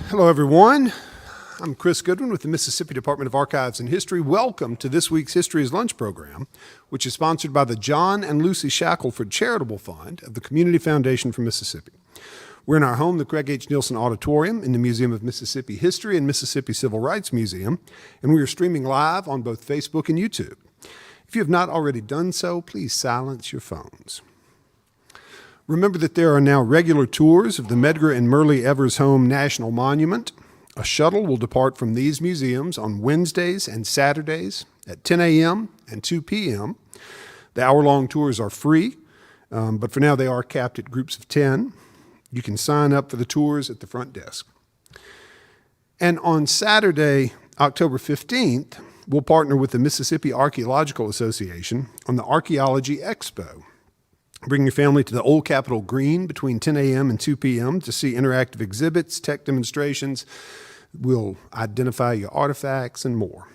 Hello, everyone. I'm Chris Goodwin with the Mississippi Department of Archives and History. Welcome to this week's History is Lunch program, which is sponsored by the John and Lucy Shackelford Charitable Fund of the Community Foundation for Mississippi. We're in our home, the Craig H. Nielsen Auditorium in the Museum of Mississippi History and Mississippi Civil Rights Museum, and we are streaming live on both Facebook and YouTube. If you have not already done so, please silence your phones. Remember that there are now regular tours of the Medgar and Merle Evers Home National Monument. A shuttle will depart from these museums on Wednesdays and Saturdays at 10 a.m. and 2 p.m. The hour-long tours are free, but for now they are capped at groups of 10. You can sign up for the tours at the front desk. And on Saturday, October 15th, we'll partner with the Mississippi Archaeological Association on the Archaeology Expo. Bring your family to the Old Capitol Green between 10 a.m. and 2 p.m. to see interactive exhibits, tech demonstrations. We'll identify your artifacts and more.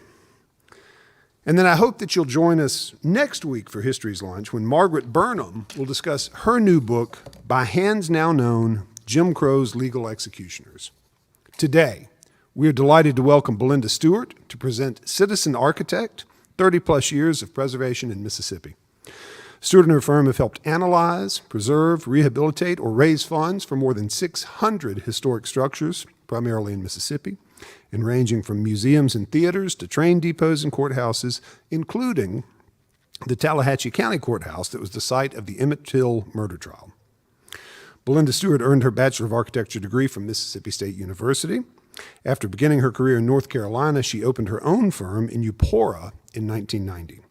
And then I hope that you'll join us next week for History's Lunch when Margaret Burnham will discuss her new book, By Hands Now Known, Jim Crow's Legal Executioners. Today, we are delighted to welcome Belinda Stewart to present Citizen Architect, 30-plus years of preservation in Mississippi. Stewart and her firm have helped analyze, preserve, rehabilitate, or raise funds for more than 600 historic structures, primarily in Mississippi, and ranging from museums and theaters to train depots and courthouses, including the Tallahatchie County Courthouse that was the site of the Emmett Till murder trial. Belinda Stewart earned her Bachelor of Architecture degree from Mississippi State University. After beginning her career in North Carolina, she opened her own firm in Eupora in 1990.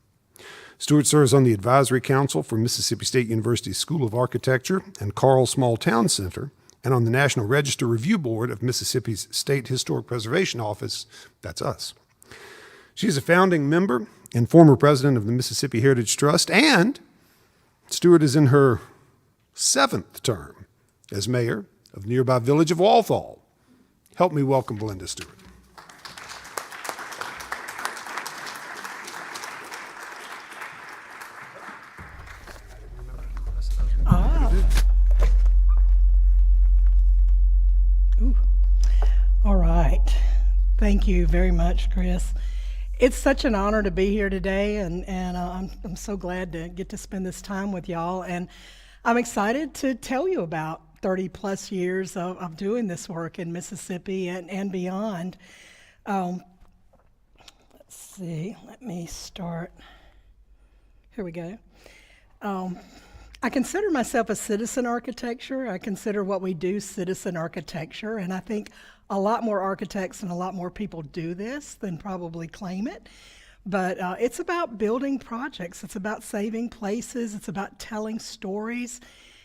Stewart serves on the Advisory Council for Mississippi State University's School of Architecture and Carl Small Town Center, and on the National Register Review Board of Mississippi's State Historic Preservation Office. That's us. She's a founding member and former president of the Mississippi Heritage Trust, and Stewart is in her 7th term as mayor of the nearby village of Walthall. Help me welcome Belinda Stewart. All right. Thank you very much, Chris. It's such an honor to be here today, and I'm so glad to get to spend this time with y'all. And I'm excited to tell you about 30 plus years of doing this work in Mississippi and beyond. Let's see, let me start. Here we go. I consider myself a citizen architecture. I consider what we do citizen architecture, and I think a lot more architects and a lot more people do this than probably claim it. But it's about building projects. It's about saving places. It's about telling stories.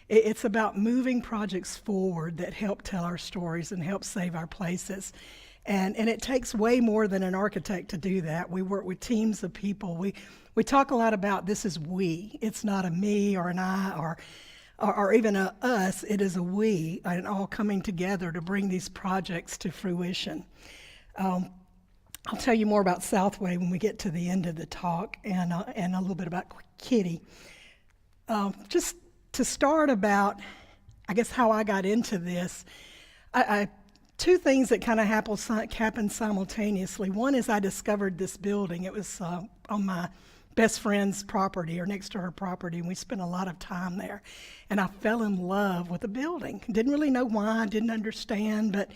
It's about moving projects forward that help tell our stories and help save our places. And it takes way more than an architect to do that. We work with teams of people. We talk a lot about this is we. It's not a me or an I or even a us. It is a we, and all coming together to bring these projects to fruition. I'll tell you more about Southway when we get to the end of the talk, and a little bit about Kitty. Just to start about, I guess, how I got into this, two things that kind of happened simultaneously. One is I discovered this building. It was on my best friend's property or next to her property, and we spent a lot of time there. And I fell in love with the building. Didn't really know why, didn't understand, but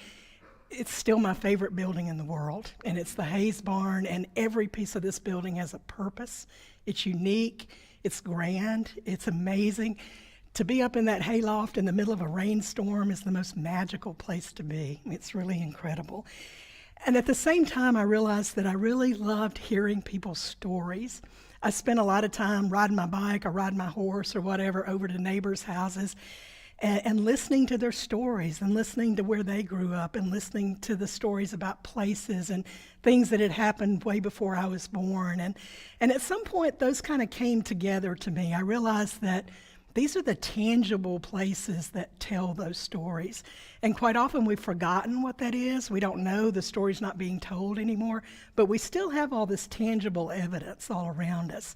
it's still my favorite building in the world. And it's the Haze Barn, and every piece of this building has a purpose. It's unique, it's grand, it's amazing. To be up in that hayloft in the middle of a rainstorm is the most magical place to be. It's really incredible. And at the same time, I realized that I really loved hearing people's stories. I spent a lot of time riding my bike or riding my horse or whatever over to neighbors' houses and listening to their stories and listening to where they grew up and listening to the stories about places and things that had happened way before I was born. And at some point, those kind of came together to me. I realized that these are the tangible places that tell those stories. And quite often we've forgotten what that is. We don't know, the story's not being told anymore, but we still have all this tangible evidence all around us.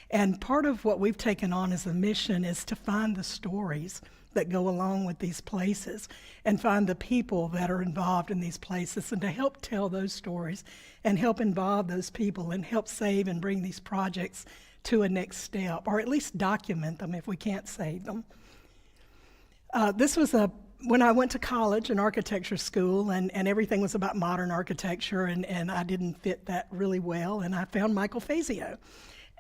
And part of what we've taken on as a mission is to find the stories that go along with these places and find the people that are involved in these places and to help tell those stories and help involve those people and help save and bring these projects to a next step, or at least document them if we can't save them. When I went to college, an architecture school, and everything was about modern architecture, and I didn't fit that really well, and I found Michael Fazio,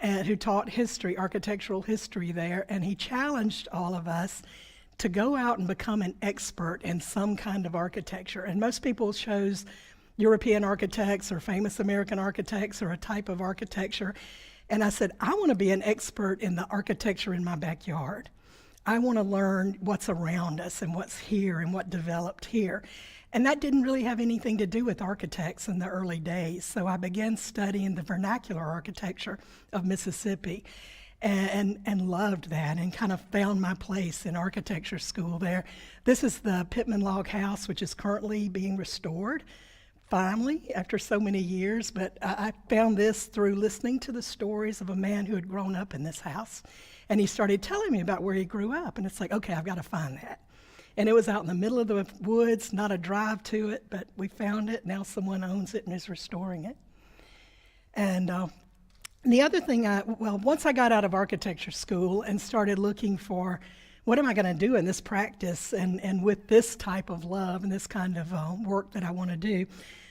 who taught history, architectural history there, and he challenged all of us to go out and become an expert in some kind of architecture. And most people chose European architects or famous American architects or a type of architecture. And I said, I want to be an expert in the architecture in my backyard. I want to learn what's around us and what's here and what developed here. And that didn't really have anything to do with architects in the early days. So I began studying the vernacular architecture of Mississippi and loved that and kind of found my place in architecture school there. This is the Pittman Log House, which is currently being restored. Finally, after so many years, but I found this through listening to the stories of a man who had grown up in this house. And he started telling me about where he grew up, and it's like, okay, I've got to find that. And it was out in the middle of the woods, not a drive to it, but we found it. Now someone owns it and is restoring it. And the other thing, once I got out of architecture school and started looking for what am I going to do in this practice and with this type of love and this kind of work that I want to do.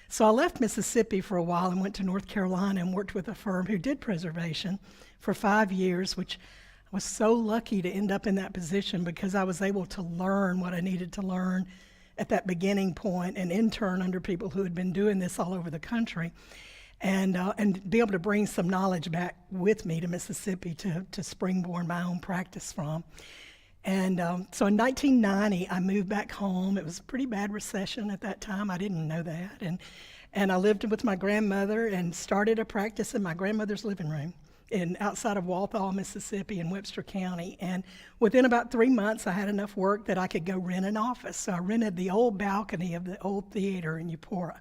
So I left Mississippi for a while and went to North Carolina and worked with a firm who did preservation for 5 years, which I was so lucky to end up in that position because I was able to learn what I needed to learn at that beginning point and intern under people who had been doing this all over the country and be able to bring some knowledge back with me to Mississippi to springboard my own practice from. And so in 1990, I moved back home. It was a pretty bad recession at that time. I didn't know that. And I lived with my grandmother and started a practice in my grandmother's living room outside of Walthall, Mississippi in Webster County. And within about 3 months, I had enough work that I could go rent an office. So I rented the old balcony of the old theater in Eupora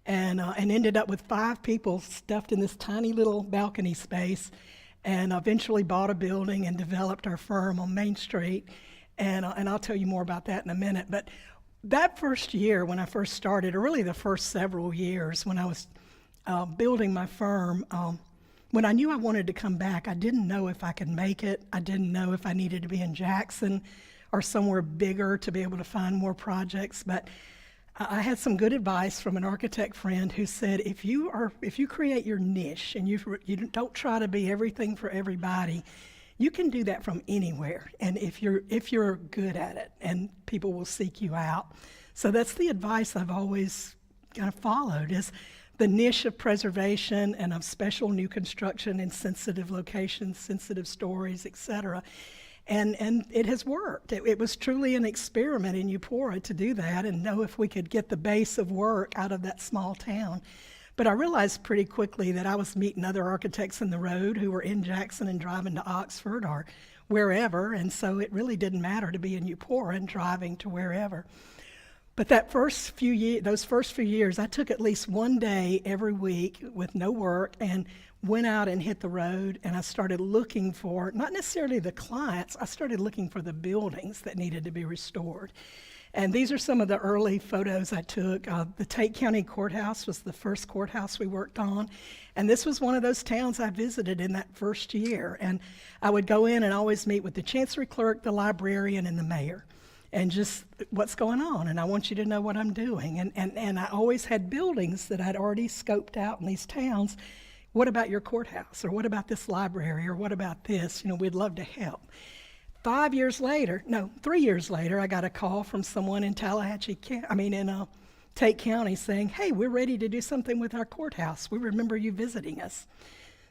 and ended up with 5 people stuffed in this tiny little balcony space, and eventually bought a building and developed our firm on Main Street. And I'll tell you more about that in a minute. But that first year when I first started, or really the first several years when I was building my firm, when I knew I wanted to come back, I didn't know if I could make it. I didn't know if I needed to be in Jackson or somewhere bigger to be able to find more projects. But I had some good advice from an architect friend who said, if you create your niche and you don't try to be everything for everybody, you can do that from anywhere. And if you're good at it, and people will seek you out. So that's the advice I've always kind of followed, is the niche of preservation and of special new construction in sensitive locations, sensitive stories, etc. And it has worked. It was truly an experiment in Eupora to do that and know if we could get the base of work out of that small town. But I realized pretty quickly that I was meeting other architects in the road who were in Jackson and driving to Oxford or wherever, and so it really didn't matter to be in Eupora and driving to wherever. But those first few years, I took at least one day every week with no work and went out and hit the road, and I started looking for, not necessarily the clients, I started looking for the buildings that needed to be restored. And these are some of the early photos I took. The Tate County Courthouse was the first courthouse we worked on, and this was one of those towns I visited in that first year. And I would go in and always meet with the chancery clerk, the librarian, and the mayor, and just what's going on, and I want you to know what I'm doing. And I always had buildings that I'd already scoped out in these towns. What about your courthouse? Or what about this library? Or what about this? We'd love to help. 3 years later, I got a call from someone in Tate County saying, hey, we're ready to do something with our courthouse. We remember you visiting us.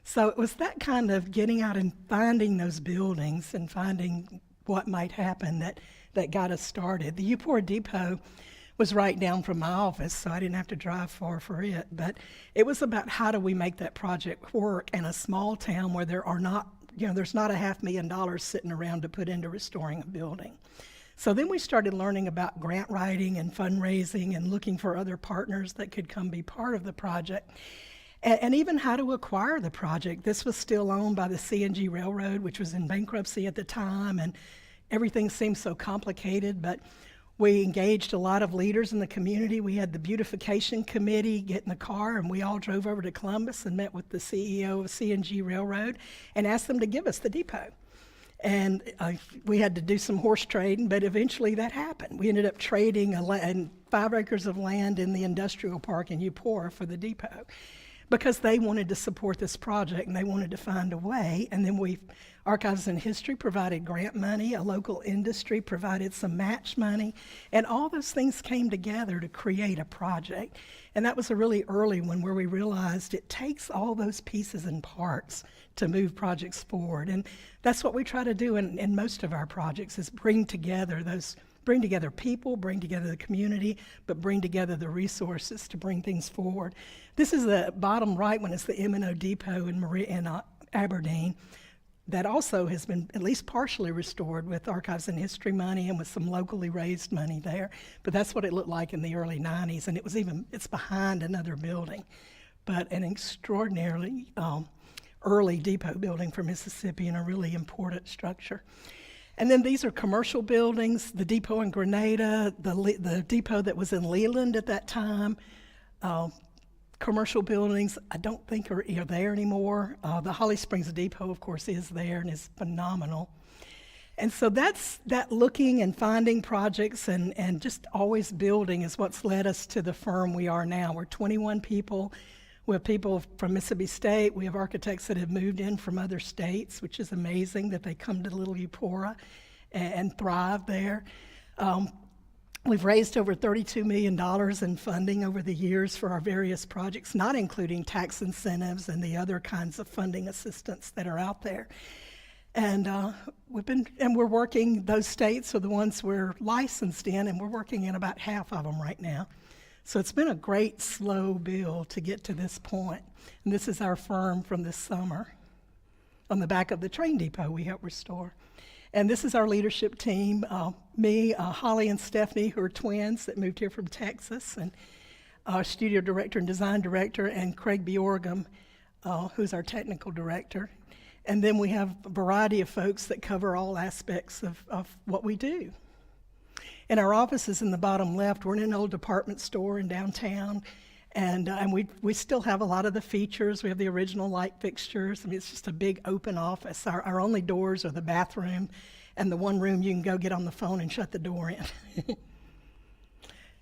So it was that kind of getting out and finding those buildings and finding what might happen that got us started. The Eupora Depot was right down from my office, so I didn't have to drive far for it. But it was about how do we make that project work in a small town where there's not $500,000 sitting around to put into restoring a building. So then we started learning about grant writing and fundraising and looking for other partners that could come be part of the project. And even how to acquire the project. This was still owned by the C&G Railroad, which was in bankruptcy at the time, and everything seemed so complicated, but we engaged a lot of leaders in the community. We had the beautification committee get in the car, and we all drove over to Columbus and met with the CEO of CNG Railroad and asked them to give us the depot. And we had to do some horse trading, but eventually that happened. We ended up trading 5 acres of land in the industrial park in Eupora for the depot because they wanted to support this project and they wanted to find a way. And then Archives and History provided grant money, a local industry provided some match money, and all those things came together to create a project. And that was a really early one where we realized it takes all those pieces and parts to move projects forward. And that's what we try to do in most of our projects, is bring together people, bring together the community, but bring together the resources to bring things forward. This is the bottom right one. It's the M&O Depot in Aberdeen that also has been at least partially restored with Archives and History money and with some locally raised money there. But that's what it looked like in the early 90s, and it's behind another building. But an extraordinarily early depot building for Mississippi and a really important structure. And then these are commercial buildings, the depot in Grenada, the depot that was in Leland at that time. Commercial buildings I don't think are there anymore. The Holly Springs Depot, of course, is there and is phenomenal. And so that looking and finding projects and just always building is what's led us to the firm we are now. We're 21 people. We have people from Mississippi State. We have architects that have moved in from other states, which is amazing that they come to little Eupora and thrive there. We've raised over $32 million in funding over the years for our various projects, not including tax incentives and the other kinds of funding assistance that are out there. And we're working, those states are the ones we're licensed in, and we're working in about half of them right now. So it's been a great slow build to get to this point. And this is our firm from this summer. On the back of the train depot we help restore. And this is our leadership team, me, Holly and Stephanie, who are twins that moved here from Texas, and our studio director and design director, and Craig Bjorgum, who's our technical director. And then we have a variety of folks that cover all aspects of what we do. And our office is in the bottom left. We're in an old department store in downtown, and we still have a lot of the features. We have the original light fixtures. I mean, it's just a big open office. Our only doors are the bathroom and the one room you can go get on the phone and shut the door in.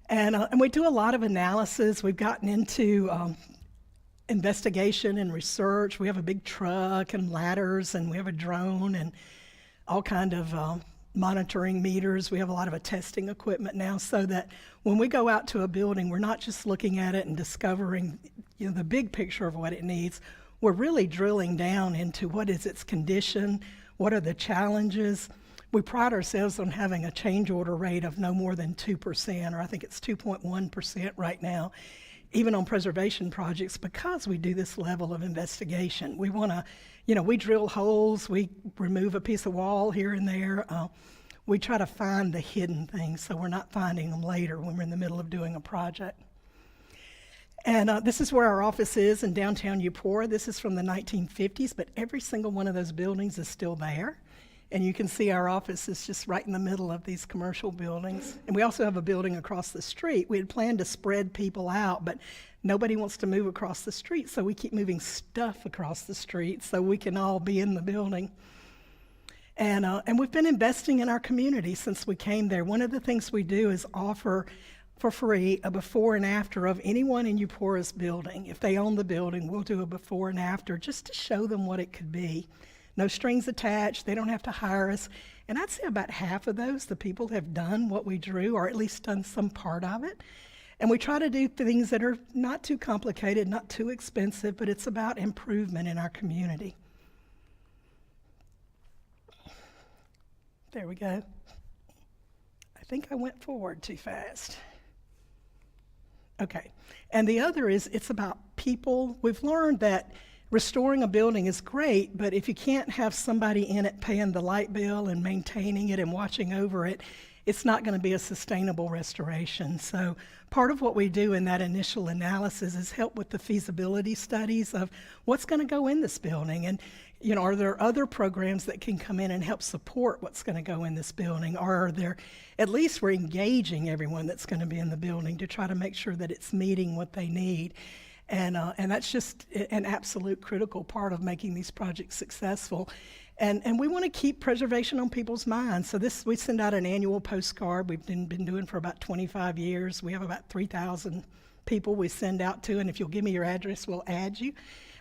And we do a lot of analysis. We've gotten into investigation and research. We have a big truck and ladders, and we have a drone and all kind of monitoring meters. We have a lot of attesting equipment now, so that when we go out to a building, we're not just looking at it and discovering the big picture of what it needs. We're really drilling down into what is its condition, what are the challenges. We pride ourselves on having a change order rate of no more than 2%, or I think it's 2.1% right now, even on preservation projects, because we do this level of investigation. We want to, we drill holes, we remove a piece of wall here and there. We try to find the hidden things, so we're not finding them later when we're in the middle of doing a project. And this is where our office is in downtown Eupora. This is from the 1950s, but every single one of those buildings is still there. And you can see our office is just right in the middle of these commercial buildings. And we also have a building across the street. We had planned to spread people out, but nobody wants to move across the street, so we keep moving stuff across the street so we can all be in the building. And we've been investing in our community since we came there. One of the things we do is offer for free a before and after of anyone in Eupora's building. If they own the building, we'll do a before and after just to show them what it could be. No strings attached. They don't have to hire us. And I'd say about half of those, the people have done what we drew, or at least done some part of it. And we try to do things that are not too complicated, not too expensive, but it's about improvement in our community. There we go. I think I went forward too fast. Okay. And the other is, it's about people. We've learned that restoring a building is great, but if you can't have somebody in it paying the light bill and maintaining it and watching over it, it's not going to be a sustainable restoration. So part of what we do in that initial analysis is help with the feasibility studies of what's going to go in this building, and are there other programs that can come in and help support what's going to go in this building, or are there, at least we're engaging everyone that's going to be in the building to try to make sure that it's meeting what they need. And that's just an absolute critical part of making these projects successful. And we want to keep preservation on people's minds. So we send out an annual postcard. We've been doing for about 25 years. We have about 3,000 people we send out to, and if you'll give me your address, we'll add you.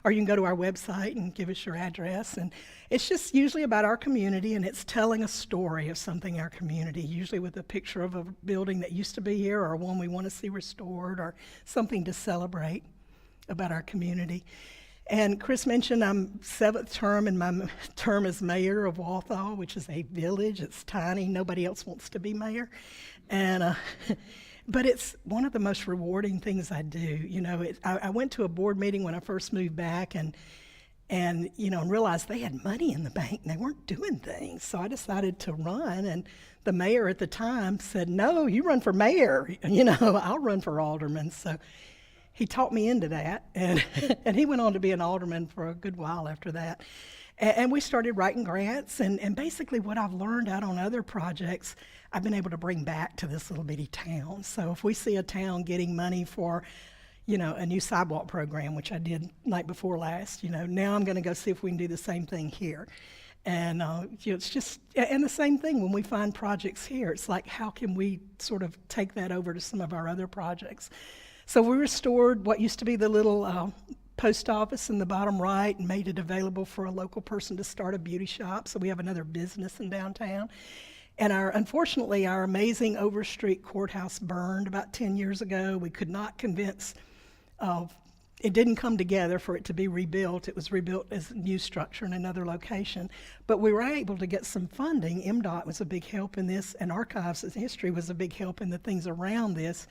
Or you can go to our website and give us your address. And it's just usually about our community, and it's telling a story of something in our community, usually with a picture of a building that used to be here or one we want to see restored or something to celebrate about our community. And Chris mentioned I'm 7th term, and my term as mayor of Walthall, which is a village. It's tiny. Nobody else wants to be mayor. And but it's one of the most rewarding things I do. I went to a board meeting when I first moved back and realized they had money in the bank and they weren't doing things. So I decided to run, and the mayor at the time said, "No, you run for mayor. I'll run for alderman." So he talked me into that, and he went on to be an alderman for a good while after that. And we started writing grants, and basically what I've learned out on other projects, I've been able to bring back to this little bitty town. So if we see a town getting money for, a new sidewalk program, which I did night before last, now I'm going to go see if we can do the same thing here. And it's just, and the same thing when we find projects here, it's like, how can we sort of take that over to some of our other projects? So we restored what used to be the little post office in the bottom right and made it available for a local person to start a beauty shop. So we have another business in downtown. And unfortunately, our amazing Overstreet courthouse burned about 10 years ago. We could not convince, it didn't come together for it to be rebuilt. It was rebuilt as a new structure in another location. But we were able to get some funding. MDOT was a big help in this, and Archives and History was a big help in the things around this,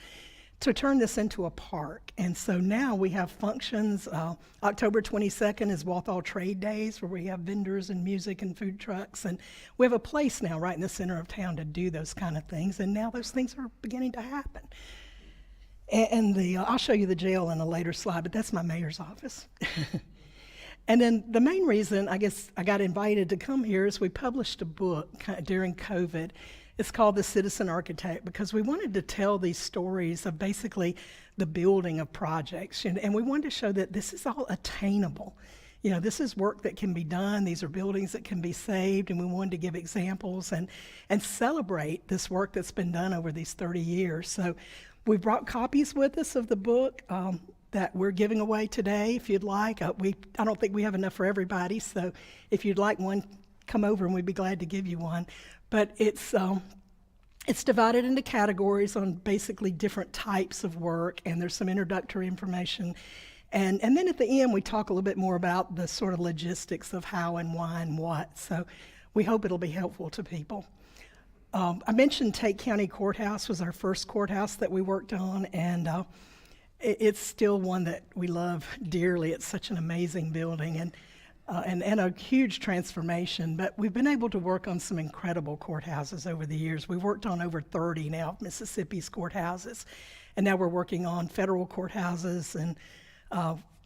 to turn this into a park. And so now we have functions. October 22nd is Walthall Trade Days, where we have vendors and music and food trucks. And we have a place now right in the center of town to do those kind of things. And now those things are beginning to happen. And I'll show you the jail in a later slide, but that's my mayor's office. And then the main reason I guess I got invited to come here is we published a book during COVID. It's called The Citizen Architect, because we wanted to tell these stories of basically the building of projects. And we wanted to show that this is all attainable. This is work that can be done. These are buildings that can be saved. And we wanted to give examples and celebrate this work that's been done over these 30 years. So we brought copies with us of the book that we're giving away today, if you'd like. I don't think we have enough for everybody. So if you'd like one, come over and we'd be glad to give you one. But it's divided into categories on basically different types of work, and there's some introductory information. And then at the end, we talk a little bit more about the sort of logistics of how and why and what. So we hope it'll be helpful to people. I mentioned Tate County Courthouse was our first courthouse that we worked on, and it's still one that we love dearly. It's such an amazing building. And a huge transformation, but we've been able to work on some incredible courthouses over the years. We've worked on over 30 now of Mississippi's courthouses, and now we're working on federal courthouses, and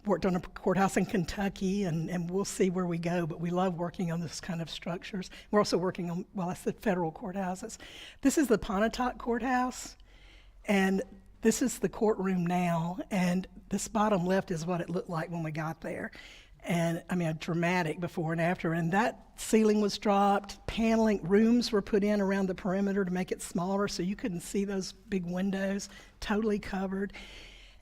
worked on a courthouse in Kentucky, and we'll see where we go, but we love working on this kind of structures. We're also working on, I said federal courthouses. This is the Pontotoc Courthouse, and this is the courtroom now, and this bottom left is what it looked like when we got there. And a dramatic before and after. And that ceiling was dropped, paneling, rooms were put in around the perimeter to make it smaller so you couldn't see those big windows, totally covered.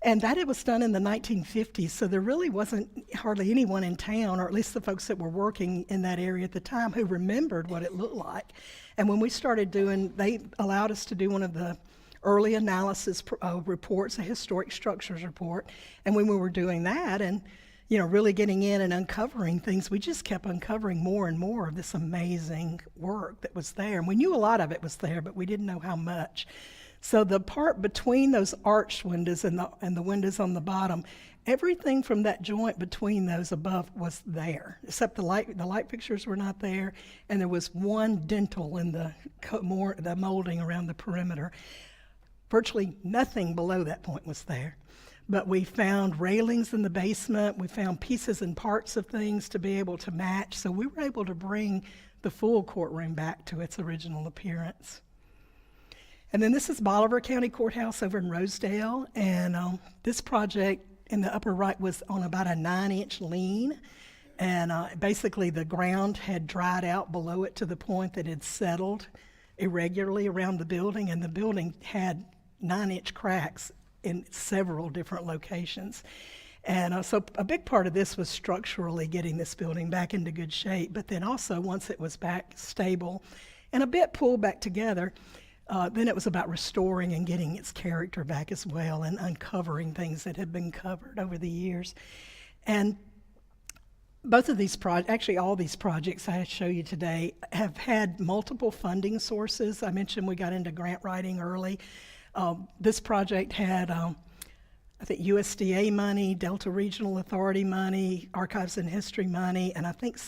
And that it was done in the 1950s, so there really wasn't hardly anyone in town, or at least the folks that were working in that area at the time, who remembered what it looked like. And when we started they allowed us to do one of the early analysis reports, a historic structures report. And when we were doing that, and really getting in and uncovering things, we just kept uncovering more and more of this amazing work that was there. And we knew a lot of it was there, but we didn't know how much. So the part between those arched windows and the windows on the bottom everything from that joint between those above was there, except the light fixtures were not there, and there was one dentil in the molding around the perimeter. Virtually nothing below that point was there. But we found railings in the basement. We found pieces and parts of things to be able to match. So we were able to bring the full courtroom back to its original appearance. And then this is Bolivar County Courthouse over in Rosedale. And this project in the upper right was on about a 9-inch lean. And basically the ground had dried out below it to the point that it had settled irregularly around the building. And the building had 9-inch cracks in several different locations. And so a big part of this was structurally getting this building back into good shape, but then also once it was back stable and a bit pulled back together, then it was about restoring and getting its character back as well and uncovering things that had been covered over the years. And both of these projects, actually all these projects I show you today, have had multiple funding sources. I mentioned we got into grant writing early. This project had, I think, USDA money, Delta Regional Authority money, Archives and History money, and I think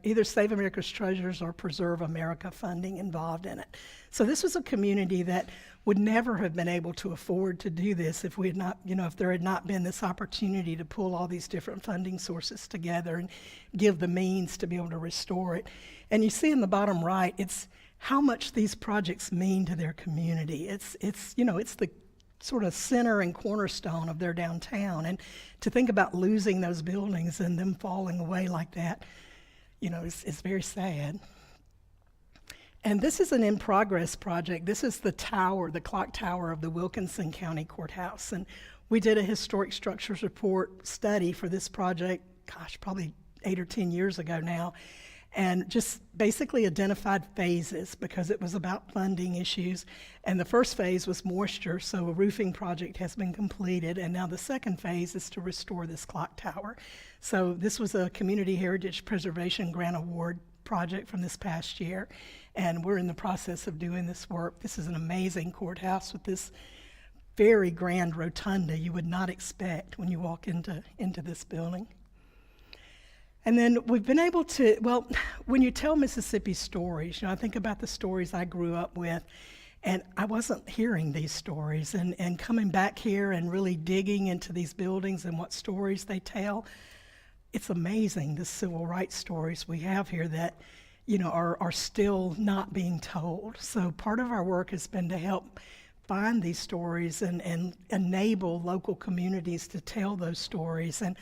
either Save America's Treasures or Preserve America funding involved in it. So this was a community that would never have been able to afford to do this if we had not, if there had not been this opportunity to pull all these different funding sources together and give the means to be able to restore it. And you see in the bottom right, it's how much these projects mean to their community. It's the sort of center and cornerstone of their downtown. And to think about losing those buildings and them falling away like that, it's very sad. And this is an in-progress project. This is the tower, the clock tower of the Wilkinson County Courthouse. And we did a historic structures report study for this project, probably 8 or 10 years ago now, and just basically identified phases because it was about funding issues. And the first phase was moisture, so a roofing project has been completed, and now the second phase is to restore this clock tower. So this was a Community Heritage Preservation Grant Award project from this past year, and we're in the process of doing this work. This is an amazing courthouse with this very grand rotunda you would not expect when you walk into this building. And then we've been able to, when you tell Mississippi stories, I think about the stories I grew up with, and I wasn't hearing these stories. And coming back here and really digging into these buildings and what stories they tell, it's amazing the civil rights stories we have here that, are still not being told. So part of our work has been to help find these stories and enable local communities to tell those stories. And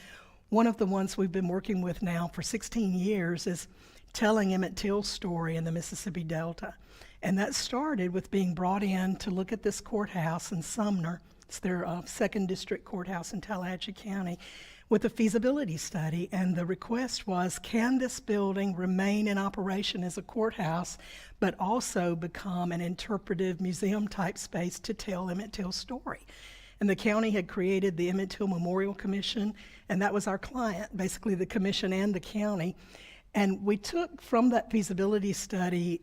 one of the ones we've been working with now for 16 years is telling Emmett Till's story in the Mississippi Delta. And that started with being brought in to look at this courthouse in Sumner. It's their 2nd District Courthouse in Tallahatchie County, with a feasibility study. And the request was, can this building remain in operation as a courthouse, but also become an interpretive museum-type space to tell Emmett Till's story? And the county had created the Emmett Till Memorial Commission, and that was our client, basically the commission and the county. And we took from that feasibility study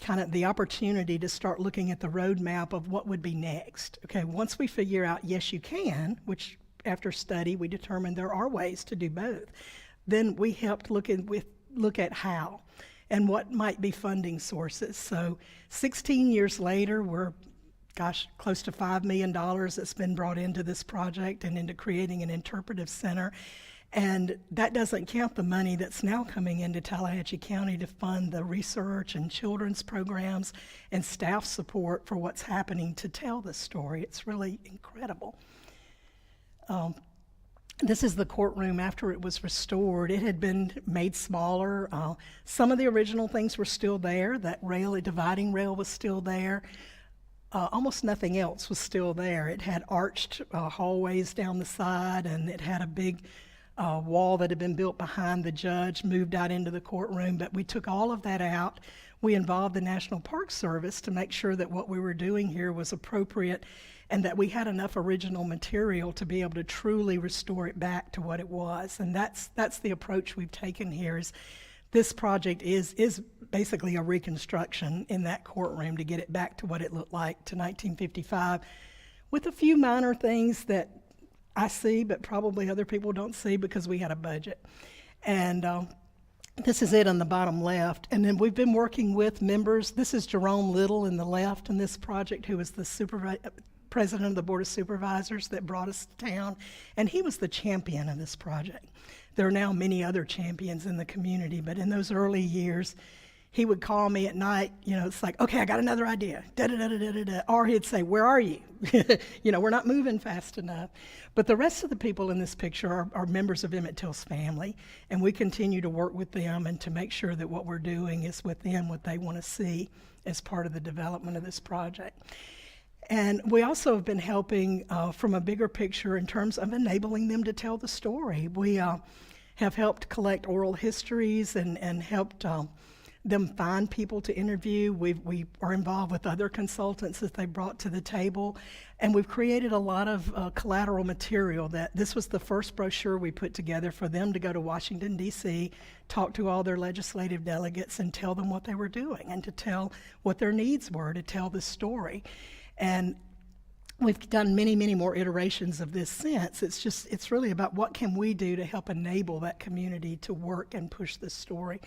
kind of the opportunity to start looking at the roadmap of what would be next. Okay, once we figure out, yes, you can, which after study we determined there are ways to do both, then we helped look at how and what might be funding sources. So 16 years later, we're close to $5 million that's been brought into this project and into creating an interpretive center. And that doesn't count the money that's now coming into Tallahatchie County to fund the research and children's programs and staff support for what's happening to tell this story. It's really incredible. This is the courtroom after it was restored. It had been made smaller. Some of the original things were still there. That rail, a dividing rail, was still there. Almost nothing else was still there. It had arched hallways down the side, and it had a big wall that had been built behind the judge, moved out into the courtroom. But we took all of that out. We involved the National Park Service to make sure that what we were doing here was appropriate and that we had enough original material to be able to truly restore it back to what it was. And that's the approach we've taken here. Is this project is basically a reconstruction in that courtroom to get it back to what it looked like to 1955, with a few minor things that I see, but probably other people don't see because we had a budget. And this is it on the bottom left. And then we've been working with members. This is Jerome Little in the left in this project, who was the president of the Board of Supervisors that brought us to town. And he was the champion of this project. There are now many other champions in the community, but in those early years, he would call me at night, it's like, okay, I got another idea, da-da-da-da-da-da, or he'd say, where are you? We're not moving fast enough. But the rest of the people in this picture are members of Emmett Till's family, and we continue to work with them and to make sure that what we're doing is with them what they want to see as part of the development of this project. And we also have been helping from a bigger picture in terms of enabling them to tell the story. We have helped collect oral histories and helped them find people to interview. We are involved with other consultants that they brought to the table, and we've created a lot of collateral material. That this was the first brochure we put together for them to go to Washington, D.C., talk to all their legislative delegates and tell them what they were doing and to tell what their needs were to tell the story. And we've done many, many more iterations of this since. It's really about what can we do to help enable that community to work and push this story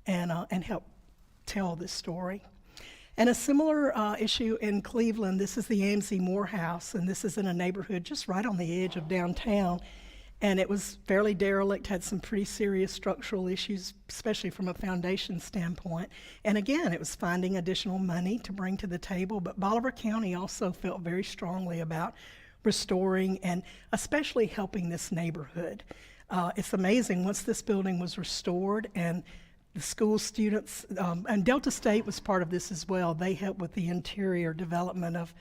and help tell this story. And a similar issue in Cleveland, this is the AMC Morehouse, and this is in a neighborhood just right on the edge of downtown. And it was fairly derelict, had some pretty serious structural issues, especially from a foundation standpoint. And again, it was finding additional money to bring to the table, but Bolivar County also felt very strongly about restoring and especially helping this neighborhood. It's amazing, once this building was restored and the school students, and Delta State was part of this as well. They helped with the interior development of,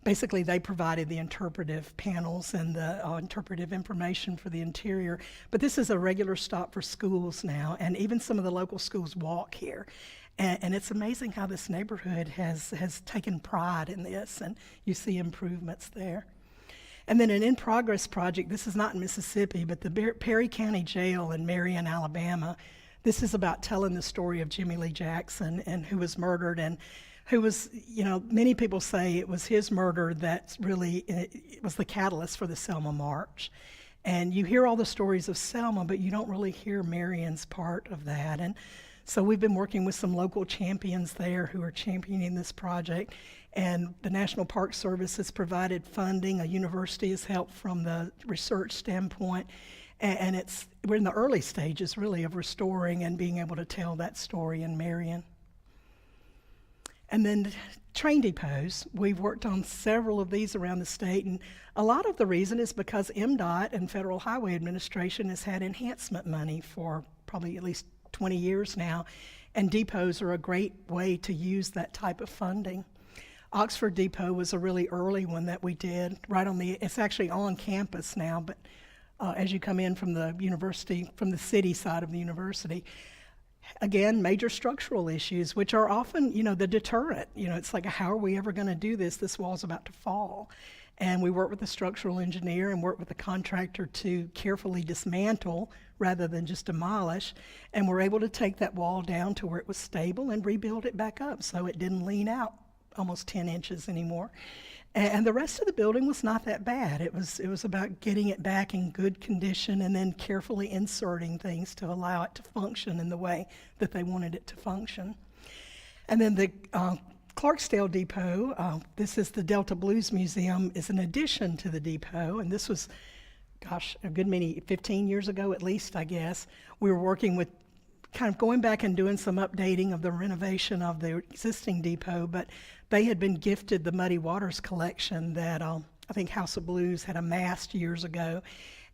basically they provided the interpretive panels and the interpretive information for the interior. But this is a regular stop for schools now, and even some of the local schools walk here. And it's amazing how this neighborhood has taken pride in this, and you see improvements there. And then an in-progress project, this is not in Mississippi, but the Perry County Jail in Marion, Alabama. This is about telling the story of Jimmy Lee Jackson and who was murdered, and who was, many people say it was his murder that really it was the catalyst for the Selma March. And you hear all the stories of Selma, but you don't really hear Marion's part of that. And so we've been working with some local champions there who are championing this project. And the National Park Service has provided funding. A university has helped from the research standpoint. And we're in the early stages, really, of restoring and being able to tell that story in Marion. And then train depots. We've worked on several of these around the state, and a lot of the reason is because MDOT and Federal Highway Administration has had enhancement money for probably at least 20 years now, and depots are a great way to use that type of funding. Oxford Depot was a really early one that we did, it's actually on campus now, but as you come in from the university, from the city side of the university. Again, major structural issues, which are often, the deterrent. It's like, how are we ever going to do this? This wall's about to fall. And we work with the structural engineer and work with the contractor to carefully dismantle rather than just demolish. And we're able to take that wall down to where it was stable and rebuild it back up so it didn't lean out almost 10 inches anymore. And the rest of the building was not that bad. It was about getting it back in good condition and then carefully inserting things to allow it to function in the way that they wanted it to function. And then the Clarksdale Depot, this is the Delta Blues Museum, is an addition to the depot. And this was, a good many, 15 years ago at least, I guess. We were working with kind of going back and doing some updating of the renovation of the existing depot, but they had been gifted the Muddy Waters collection that I think House of Blues had amassed years ago,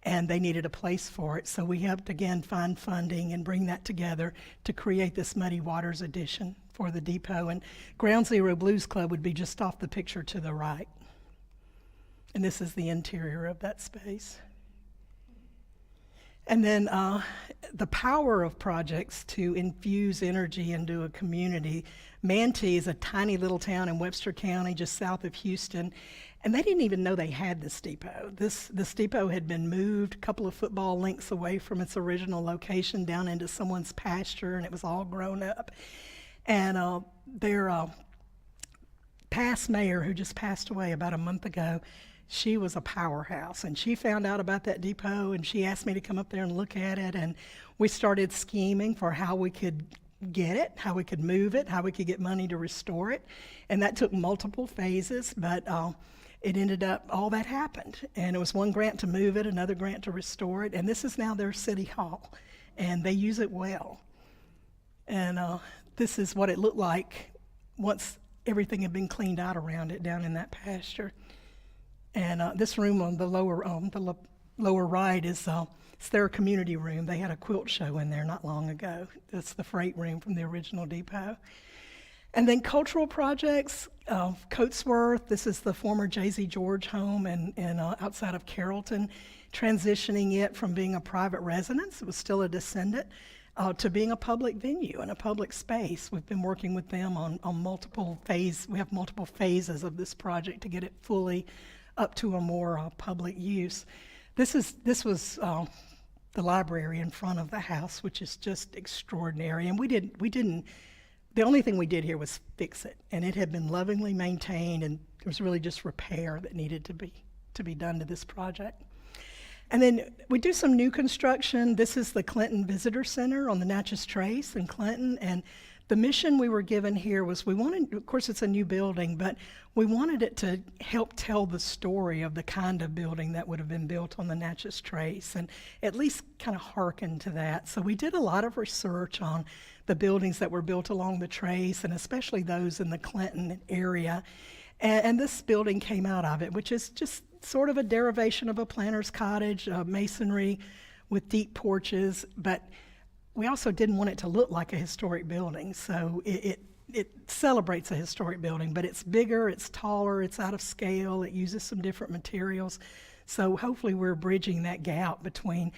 and they needed a place for it. So we helped again find funding and bring that together to create this Muddy Waters edition for the depot. And Ground Zero Blues Club would be just off the picture to the right. And this is the interior of that space. And then the power of projects to infuse energy into a community. Manti is a tiny little town in Webster County, just south of Houston, and they didn't even know they had this depot. This depot had been moved a couple of football lengths away from its original location down into someone's pasture, and it was all grown up. And their past mayor, who just passed away about a month ago, she was a powerhouse, and she found out about that depot, and she asked me to come up there and look at it, and we started scheming for how we could get it, how we could move it, how we could get money to restore it, and that took multiple phases, but it ended up, all that happened, and it was one grant to move it, another grant to restore it, and this is now their city hall, and they use it well. And this is what it looked like once everything had been cleaned out around it down in that pasture. And this room on the lower right is it's their community room. They had a quilt show in there not long ago. That's the freight room from the original depot. And then cultural projects, Coatsworth, this is the former J.Z. George home and outside of Carrollton, transitioning it from being a private residence, it was still a descendant, to being a public venue and a public space. We've been working with them on multiple phases. We have multiple phases of this project to get it fully up to a more public use. This was the library in front of the house, which is just extraordinary. And we didn't. The only thing we did here was fix it, and it had been lovingly maintained, and there was really just repair that needed to be done to this project. And then we do some new construction. This is the Clinton Visitor Center on the Natchez Trace in Clinton, and the mission we were given here was we wanted, of course it's a new building, but we wanted it to help tell the story of the kind of building that would have been built on the Natchez Trace, and at least kind of hearken to that. So we did a lot of research on the buildings that were built along the Trace, and especially those in the Clinton area. And this building came out of it, which is just sort of a derivation of a planter's cottage, masonry with deep porches, but we also didn't want it to look like a historic building. So it celebrates a historic building, but it's bigger, it's taller, it's out of scale, it uses some different materials. So hopefully we're bridging that gap between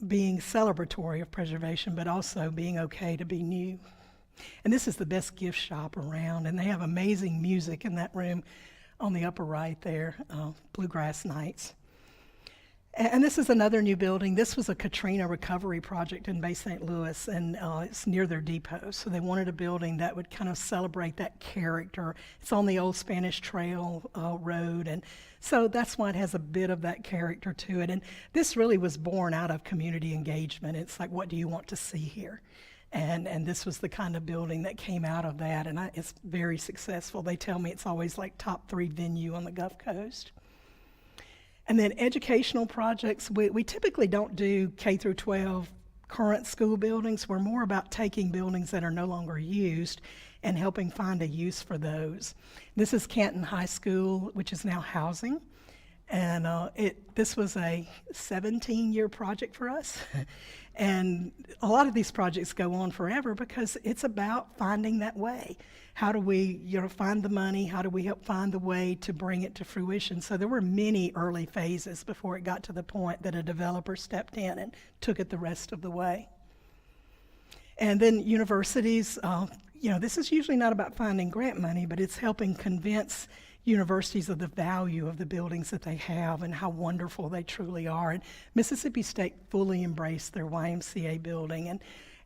being celebratory of preservation, but also being okay to be new. And this is the best gift shop around, and they have amazing music in that room on the upper right there, Bluegrass Nights. And this is another new building. This was a Katrina recovery project in Bay St. Louis, and it's near their depot. So they wanted a building that would kind of celebrate that character. It's on the old Spanish Trail road, and so that's why it has a bit of that character to it. And this really was born out of community engagement. It's like, what do you want to see here? And this was the kind of building that came out of that, and it's very successful. They tell me it's always like top 3 venue on the Gulf Coast. And then educational projects, we typically don't do K through 12 current school buildings. We're more about taking buildings that are no longer used and helping find a use for those. This is Canton High School, which is now housing. And this was a 17-year project for us. And a lot of these projects go on forever because it's about finding that way. How do we find the money? How do we help find the way to bring it to fruition? So there were many early phases before it got to the point that a developer stepped in and took it the rest of the way. And then universities, this is usually not about finding grant money, but it's helping convince universities of the value of the buildings that they have and how wonderful they truly are. And Mississippi State fully embraced their YMCA building,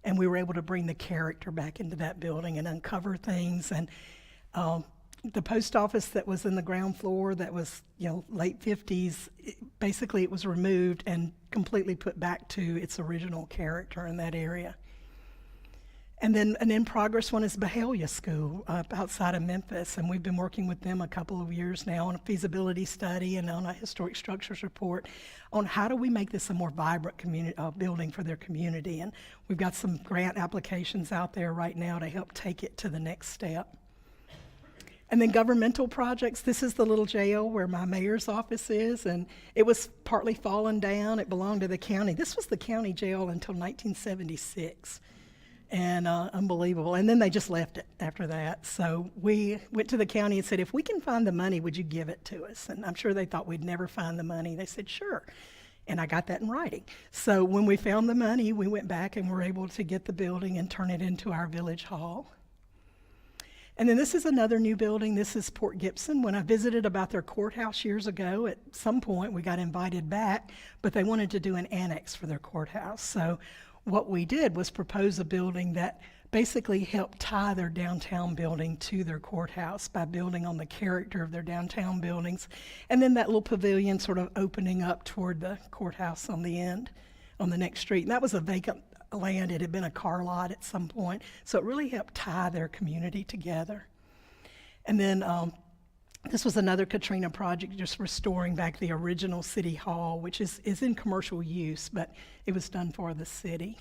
and we were able to bring the character back into that building and uncover things. And the post office that was in the ground floor that was, late 50s, basically it was removed and completely put back to its original character in that area. And then an in-progress one is Bahalia School outside of Memphis, and we've been working with them a couple of years now on a feasibility study and on a historic structures report on how do we make this a more vibrant community building for their community. And we've got some grant applications out there right now to help take it to the next step. And then governmental projects. This is the little jail where my mayor's office is, and it was partly fallen down. It belonged to the county. This was the county jail until 1976. And unbelievable. And then they just left it after that. So we went to the county and said, if we can find the money, would you give it to us? And I'm sure they thought we'd never find the money. They said, sure. And I got that in writing. So when we found the money, we went back and were able to get the building and turn it into our village hall. And then this is another new building. This is Port Gibson. When I visited about their courthouse years ago, at some point we got invited back, but they wanted to do an annex for their courthouse. So what we did was propose a building that basically helped tie their downtown building to their courthouse by building on the character of their downtown buildings. And then that little pavilion sort of opening up toward the courthouse on the end, on the next street. And that was a vacant land. It had been a car lot at some point. So it really helped tie their community together. And then this was another Katrina project, just restoring back the original city hall, which is in commercial use, but it was done for the city.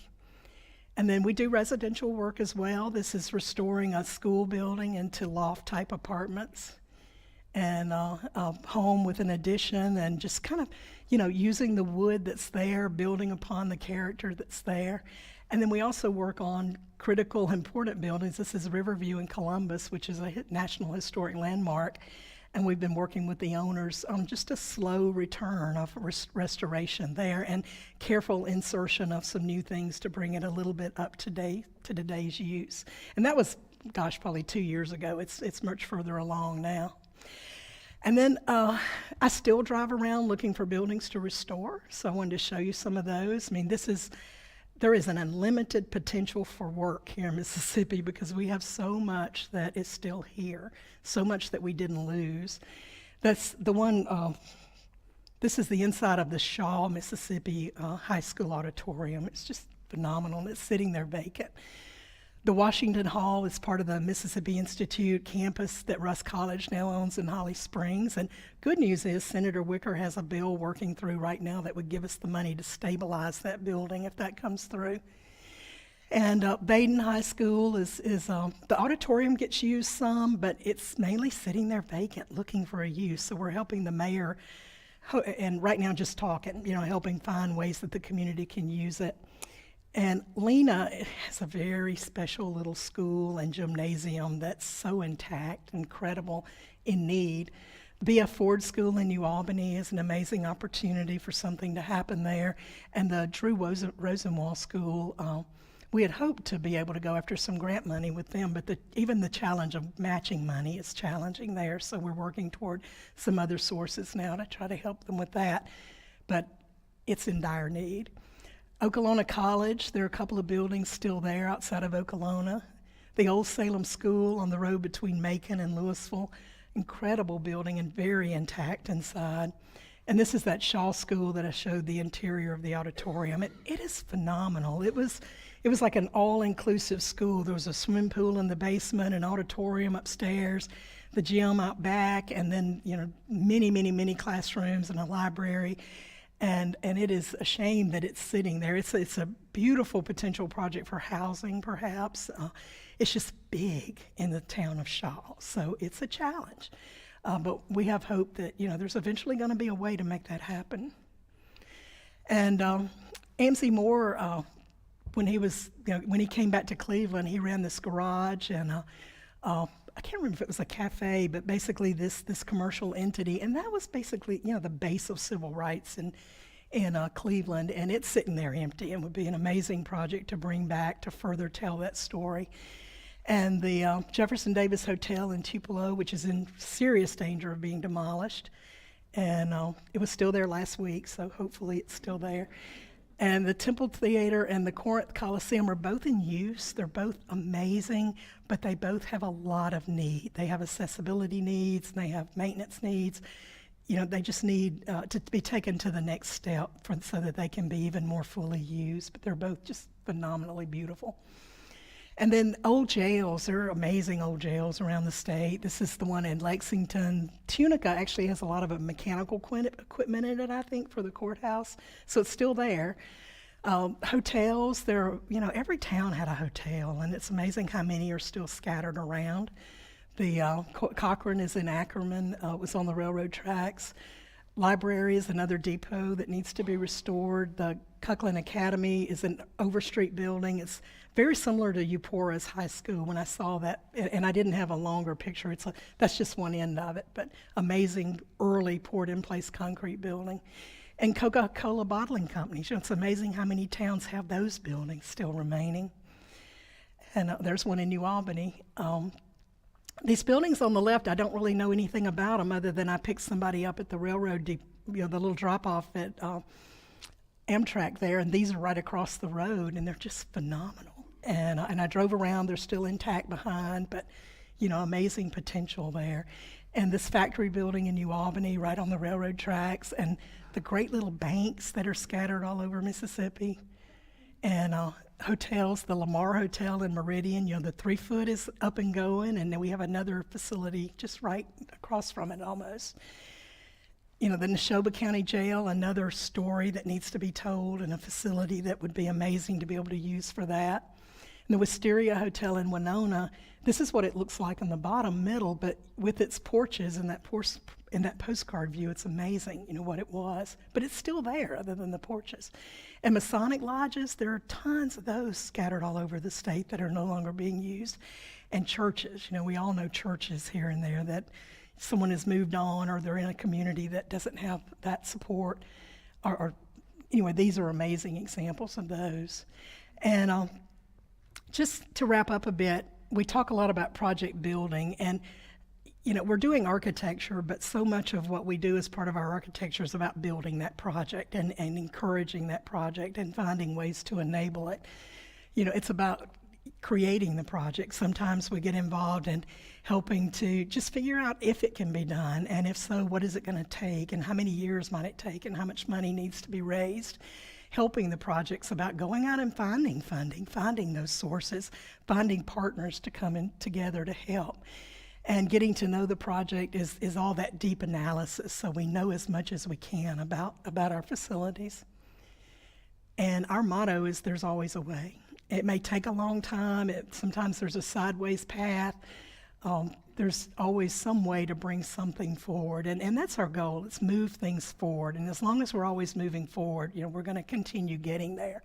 And then we do residential work as well. This is restoring a school building into loft-type apartments and a home with an addition, and just kind of, using the wood that's there, building upon the character that's there. And then we also work on critical, important buildings. This is Riverview in Columbus, which is a National Historic Landmark. And we've been working with the owners on just a slow return of restoration there and careful insertion of some new things to bring it a little bit up to date to today's use. And that was, probably 2 years ago. It's much further along now. And then I still drive around looking for buildings to restore. So I wanted to show you some of those. I mean, there is an unlimited potential for work here in Mississippi because we have so much that is still here, so much that we didn't lose. That's the one, this is the inside of the Shaw, Mississippi High School Auditorium. It's just phenomenal. It's sitting there vacant. The Washington Hall is part of the Mississippi Institute campus that Russ College now owns in Holly Springs. And good news is Senator Wicker has a bill working through right now that would give us the money to stabilize that building if that comes through. And Baden High School is the auditorium gets used some, but it's mainly sitting there vacant looking for a use. So we're helping the mayor, and right now just talking, helping find ways that the community can use it. And Lena has a very special little school and gymnasium that's so intact, incredible, in need. B.F. Ford School in New Albany is an amazing opportunity for something to happen there. And the Drew Rosenwald School, we had hoped to be able to go after some grant money with them, but even the challenge of matching money is challenging there. So we're working toward some other sources now to try to help them with that. But it's in dire need. Okolona College, there are a couple of buildings still there outside of Okolona. The Old Salem School on the road between Macon and Louisville, incredible building and very intact inside. And this is that Shaw School that I showed the interior of the auditorium. It is phenomenal. It was like an all-inclusive school. There was a swimming pool in the basement, an auditorium upstairs, the gym out back, and then many, many, many classrooms and a library. And it is a shame that it's sitting there. It's a beautiful potential project for housing, perhaps. It's just big in the town of Shaw, so it's a challenge. But we have hope that there's eventually going to be a way to make that happen. And Amzie Moore, when he came back to Cleveland, he ran this garage, and I can't remember if it was a cafe, but basically this commercial entity, and that was basically the base of civil rights in Cleveland, and it's sitting there empty, and would be an amazing project to bring back to further tell that story. And the Jefferson Davis Hotel in Tupelo, which is in serious danger of being demolished, and it was still there last week, so hopefully it's still there. And the Temple Theater and the Corinth Coliseum are both in use. They're both amazing, but they both have a lot of need. They have accessibility needs, and they have maintenance needs. They just need to be taken to the next step so that they can be even more fully used. But they're both just phenomenally beautiful. And then old jails, there are amazing old jails around the state. This is the one in Lexington. Tunica actually has a lot of mechanical equipment in it, I think, for the courthouse. So it's still there. Hotels, every town had a hotel, and it's amazing how many are still scattered around. The Cochran is in Ackerman, was on the railroad tracks. Library is another depot that needs to be restored. The Cochran Academy is an Overstreet building. It's very similar to Eupora's high school. When I saw that, and I didn't have a longer picture, that's just one end of it, but amazing early poured-in-place concrete building. And Coca-Cola bottling companies. It's amazing how many towns have those buildings still remaining. And there's one in New Albany. These buildings on the left, I don't really know anything about them other than I picked somebody up at the railroad, the little drop-off at Amtrak there, and these are right across the road, and they're just phenomenal. And I drove around, they're still intact behind, but, amazing potential there. And this factory building in New Albany, right on the railroad tracks, and the great little banks that are scattered all over Mississippi. And hotels, the Lamar Hotel in Meridian, the 3 Foot is up and going, and then we have another facility just right across from it almost. The Neshoba County Jail, another story that needs to be told, and a facility that would be amazing to be able to use for that. And the Wisteria Hotel in Winona, this is what it looks like in the bottom middle, but with its porches and that postcard view, it's amazing, what it was. But it's still there other than the porches. And Masonic lodges, there are tons of those scattered all over the state that are no longer being used. And churches, we all know churches here and there that someone has moved on, or they're in a community that doesn't have that support. Or anyway, these are amazing examples of those. And just to wrap up a bit, we talk a lot about project building, and we're doing architecture, but so much of what we do as part of our architecture is about building that project and encouraging that project and finding ways to enable it. It's about creating the project. Sometimes we get involved in helping to just figure out if it can be done, and if so, what is it going to take, and how many years might it take, and how much money needs to be raised. Helping the projects about going out and finding funding, finding those sources, finding partners to come in together to help. And getting to know the project is all that deep analysis, so we know as much as we can about our facilities. And our motto is there's always a way. It may take a long time. Sometimes there's a sideways path. There's always some way to bring something forward, and that's our goal. Let's move things forward, and as long as we're always moving forward, we're going to continue getting there.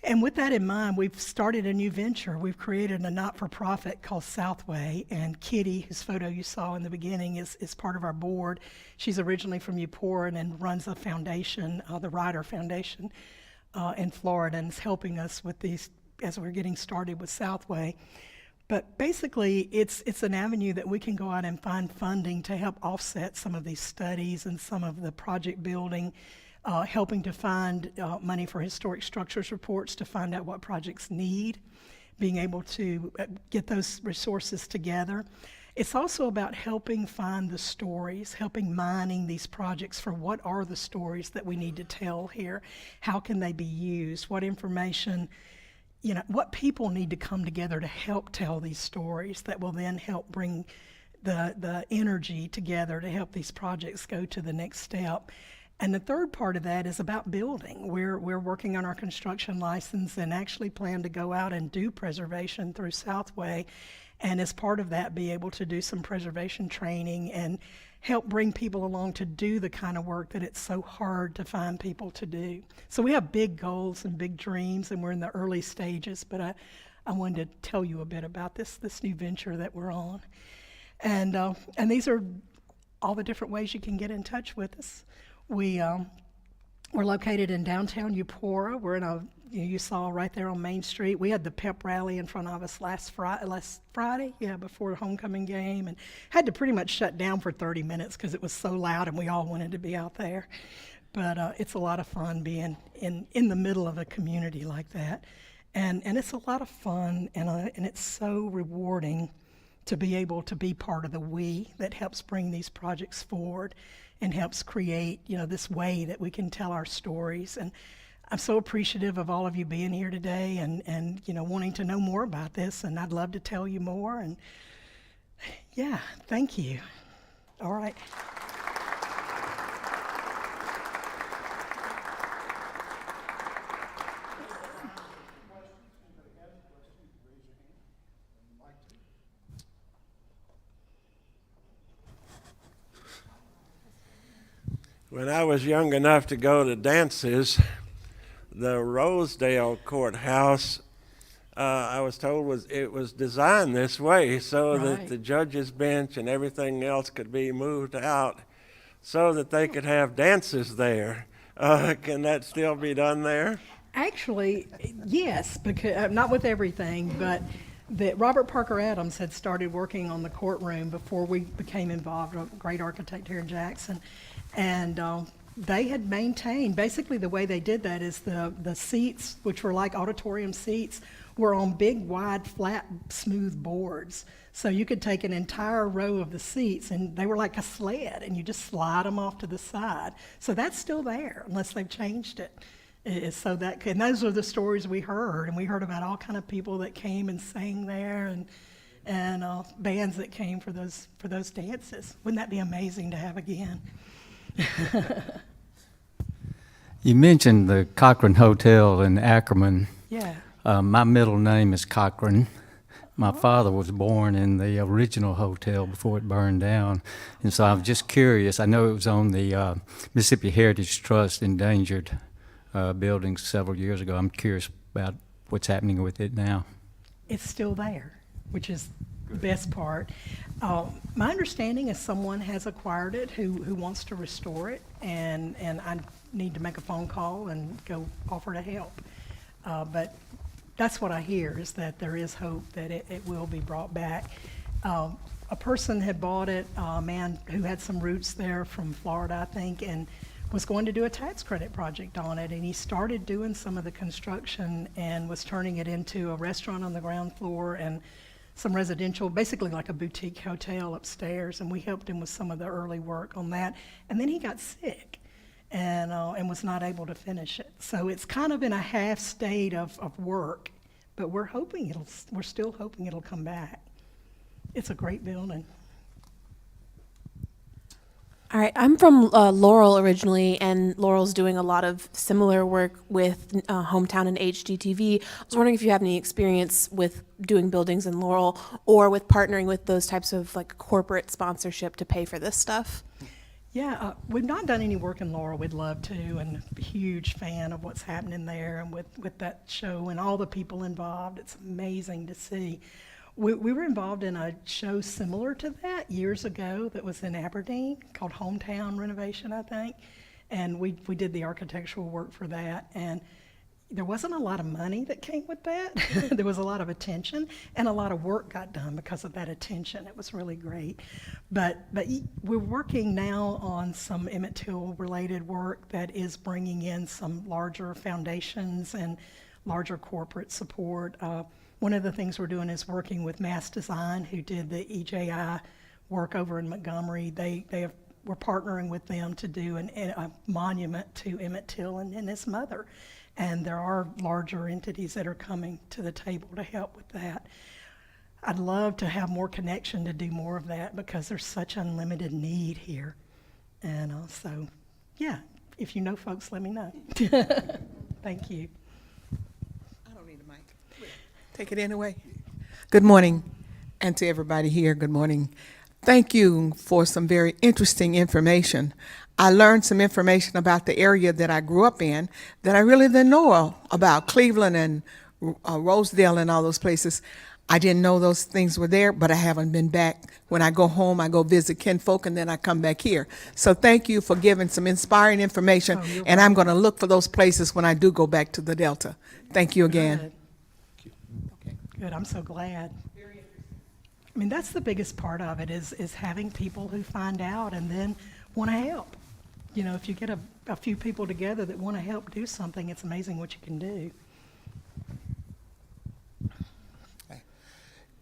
And with that in mind, we've started a new venture. We've created a not-for-profit called Southway, and Kitty, whose photo you saw in the beginning, is part of our board. She's originally from Eupora and runs a foundation, the Ryder Foundation in Florida, and is helping us with these as we're getting started with Southway. But basically, it's an avenue that we can go out and find funding to help offset some of these studies and some of the project building, helping to find money for historic structures reports to find out what projects need, being able to get those resources together. It's also about helping find the stories, helping mining these projects for what are the stories that we need to tell here, how can they be used, what information, what people need to come together to help tell these stories that will then help bring the energy together to help these projects go to the next step. And the third part of that is about building. We're working on our construction license and actually plan to go out and do preservation through Southway, and as part of that be able to do some preservation training and help bring people along to do the kind of work that it's so hard to find people to do. So we have big goals and big dreams, and we're in the early stages, but I wanted to tell you a bit about this new venture that we're on. And these are all the different ways you can get in touch with us. We're located in downtown Eupora. We're in you saw right there on Main Street. We had the pep rally in front of us last Friday, before the homecoming game, and had to pretty much shut down for 30 minutes because it was so loud and we all wanted to be out there. But it's a lot of fun being in the middle of a community like that. And it's a lot of fun, and it's so rewarding to be able to be part of the we that helps bring these projects forward and helps create, this way that we can tell our stories. And I'm so appreciative of all of you being here today and wanting to know more about this, and I'd love to tell you more. And thank you. All right. When I was young enough to go to dances, the Rosedale courthouse, I was told it was designed this way so that the judge's bench and everything else could be moved out so that they could have dances there. Can that still be done there? Actually, yes, because not with everything, but that Robert Parker Adams had started working on the courtroom before we became involved, a great architect here in Jackson. And they had maintained, basically the way they did that is the seats, which were like auditorium seats, were on big, wide, flat, smooth boards. So you could take an entire row of the seats, and they were like a sled, and you just slide them off to the side. So that's still there, unless they've changed it. And those are the stories we heard, and we heard about all kind of people that came and sang there, and bands that came for those dances. Wouldn't that be amazing to have again? You mentioned the Cochran Hotel in Ackerman. Yeah. My middle name is Cochran. My father was born in the original hotel before it burned down. And so I'm just curious. I know it was on the Mississippi Heritage Trust endangered buildings several years ago. I'm curious about what's happening with it now. It's still there, which is the best part. My understanding is someone has acquired it who wants to restore it, and I need to make a phone call and go offer to help. But that's what I hear, is that there is hope that it will be brought back. A person had bought it, a man who had some roots there from Florida, I think, and was going to do a tax credit project on it, and he started doing some of the construction and was turning it into a restaurant on the ground floor and some residential, basically like a boutique hotel upstairs, and we helped him with some of the early work on that. And then he got sick and was not able to finish it. So it's kind of in a half state of work, but we're still hoping it'll come back. It's a great building. All right, I'm from Laurel originally, and Laurel's doing a lot of similar work with Hometown and HGTV. I was wondering if you have any experience with doing buildings in Laurel or with partnering with those types of like corporate sponsorship to pay for this stuff. Yeah, we've not done any work in Laurel. We'd love to, and a huge fan of what's happening there and with that show and all the people involved. It's amazing to see. We were involved in a show similar to that years ago that was in Aberdeen called Hometown Renovation, I think. And we did the architectural work for that. And there wasn't a lot of money that came with that. There was a lot of attention, and a lot of work got done because of that attention. It was really great. But we're working now on some Emmett Till related work that is bringing in some larger foundations and larger corporate support. One of the things we're doing is working with Mass Design, who did the EJI work over in Montgomery. We're partnering with them to do a monument to Emmett Till and his mother. And there are larger entities that are coming to the table to help with that. I'd love to have more connection to do more of that because there's such unlimited need here. And so, yeah, if you know folks, let me know. Thank you. Take it anyway. Good morning, and to everybody here, good morning. Thank you for some very interesting information. I learned some information about the area that I grew up in that I really didn't know about, Cleveland and Rosedale and all those places. I didn't know those things were there, but I haven't been back. When I go home, I go visit kinfolk, and then I come back here. So thank you for giving some inspiring information, and I'm going to look for those places when I do go back to the Delta. Thank you again. Good, I'm so glad. I mean, that's the biggest part of it is having people who find out and then want to help. You know, if you get a few people together that want to help do something, it's amazing what you can do.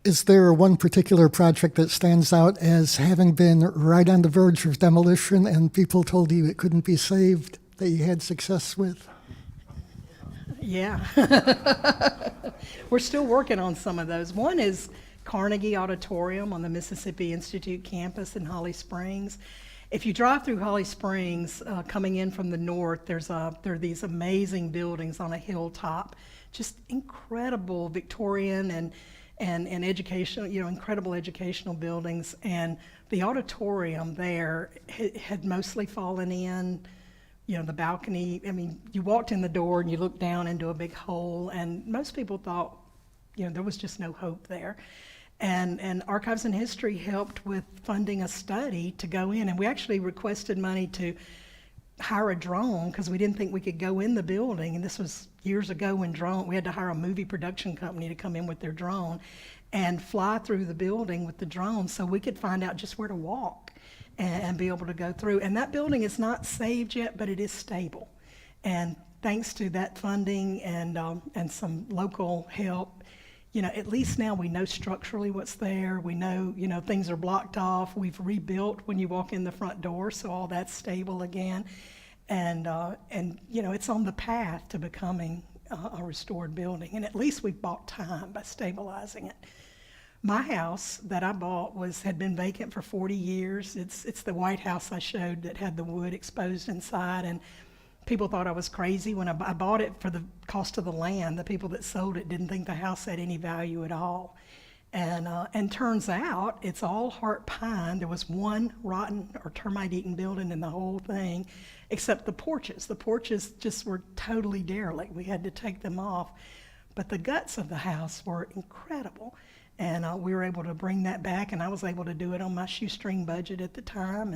Is there one particular project that stands out as having been right on the verge of demolition and people told you it couldn't be saved that you had success with? Yeah. We're still working on some of those. One is Carnegie Auditorium on the Mississippi Institute campus in Holly Springs. If you drive through Holly Springs, coming in from the north, there are these amazing buildings on a hilltop, just incredible Victorian and educational, incredible educational buildings. And the auditorium there had mostly fallen in. The balcony, I mean, you walked in the door and you looked down into a big hole, and most people thought, there was just no hope there. And Archives and History helped with funding a study to go in, and we actually requested money to hire a drone because we didn't think we could go in the building, and this was years ago when we had to hire a movie production company to come in with their drone and fly through the building with the drone so we could find out just where to walk. and be able to go through. And that building is not saved yet, but it is stable. And thanks to that funding and some local help, at least now we know structurally what's there. We know, things are blocked off. We've rebuilt when you walk in the front door, so all that's stable again. And it's on the path to becoming a restored building. And at least we've bought time by stabilizing it. My house that I bought had been vacant for 40 years. It's the white house I showed that had the wood exposed inside, and people thought I was crazy when I bought it for the cost of the land. The people that sold it didn't think the house had any value at all. And turns out it's all heart pine. There was one rotten or termite-eaten building in the whole thing, except the porches. The porches just were totally derelict. We had to take them off. But the guts of the house were incredible. And we were able to bring that back, and I was able to do it on my shoestring budget at the time